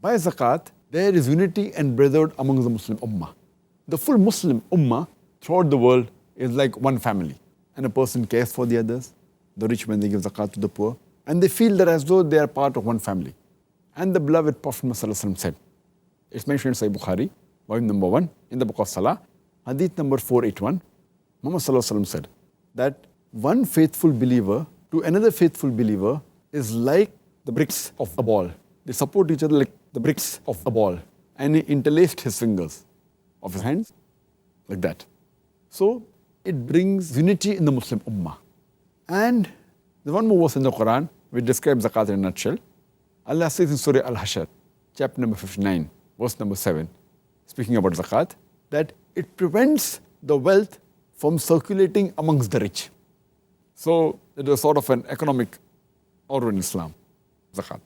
by zakat, there is unity and brotherhood among the Muslim ummah. The full Muslim ummah throughout the world is like one family. And a person cares for the others, the rich when they give zakat to the poor. And they feel that as though they are part of one family. And the beloved Prophet Muhammad said, it's mentioned in Sahih Bukhari, volume number 1, in the book of Salah, hadith number 481, Muhammad said that one faithful believer to another faithful believer is like the bricks of a ball. They support each other like the bricks of a ball. And he interlaced his fingers of his hands like that. So it brings unity in the Muslim ummah. And there's one more verse in the Quran which describes zakat in a nutshell. Allah says in Surah Al-Hashr, chapter number 59, verse number 7, speaking about zakat, that it prevents the wealth from circulating amongst the rich. So it is sort of an economic order in Islam, zakat.